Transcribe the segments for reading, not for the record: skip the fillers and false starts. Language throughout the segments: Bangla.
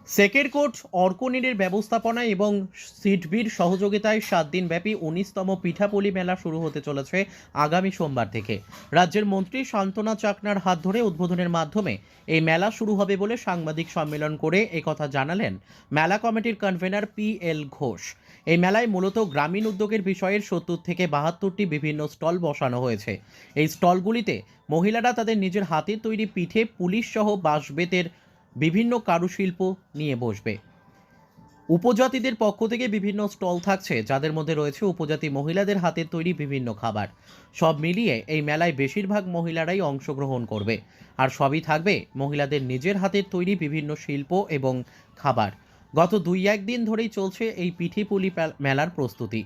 সেকের কোর্ট অর্কনীরের ব্যবস্থাপনায় এবং সিডবির সহযোগিতায় 7 দিনব্যাপী 19তম পিঠাপুলি মেলা শুরু হতে চলেছে আগামী সোমবার থেকে। রাজ্যের মন্ত্রী শান্তনা চাকনার হাত ধরে উদ্বোধনের মাধ্যমে এই মেলা শুরু হবে বলে সাংবাদিক সম্মেলন করে একথা জানালেন মেলা কমিটির কনভেনার PL ঘোষ। এই মেলায় মূলত গ্রামীণ উদ্যোগের বিষয়ের 70 থেকে 72টি বিভিন্ন স্টল বসানো হয়েছে। এই স্টলগুলিতে মহিলারা তাদের নিজের হাতের তৈরি পিঠে, পুলিশ সহ বাঁশ-বেতের বিভিন্ন কারুশিল্প নিয়ে বসবে। উপজাতিদের পক্ষ থেকে বিভিন্ন স্টল থাকছে, যাদের মধ্যে রয়েছে উপজাতি মহিলাদের হাতের তৈরি বিভিন্ন খাবার। সব মিলিয়ে এই মেলায় বেশিরভাগ মহিলারাই অংশগ্রহণ করবে, আর সবই থাকবে মহিলাদের নিজের হাতের তৈরি বিভিন্ন শিল্প এবং খাবার। গত 2-1 দিন ধরেই চলছে এই পিঠেপুলি মেলার প্রস্তুতি।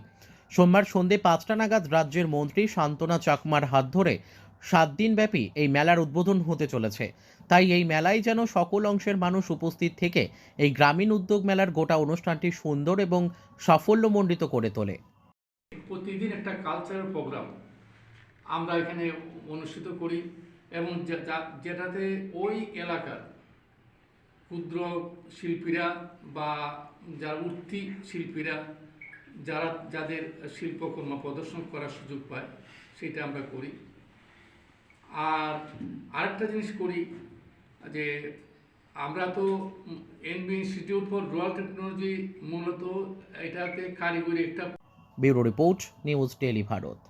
সোমবার সন্ধে 5টা নাগাদ রাজ্যের মন্ত্রী শান্তনা চাকমার হাত ধরে 7 দিনব্যাপী এই মেলার উদ্বোধন হতে চলেছে। তাই এই মেলায় যেন সকল অংশের মানুষ উপস্থিত থেকে এই গ্রামীণ উদ্যোগ মেলার গোটা অনুষ্ঠানটি সুন্দর এবং সাফল্যমণ্ডিত করে তোলে। প্রতিদিন একটা কালচারাল প্রোগ্রাম আমরা এখানে অনুষ্ঠিত করি এবং যেটাতে ওই এলাকার ক্ষুদ্র শিল্পীরা বা যারা উঠতি শিল্পীরা যাদের শিল্পকর্ম প্রদর্শন করার সুযোগ পায়, সেটা আমরা করি। আর আরেকটা জিনিস করি যে আমরা তো NB institute for rural technology মূলত এটাতে কারিগরি একটা। Bureau report, news daily Bharat.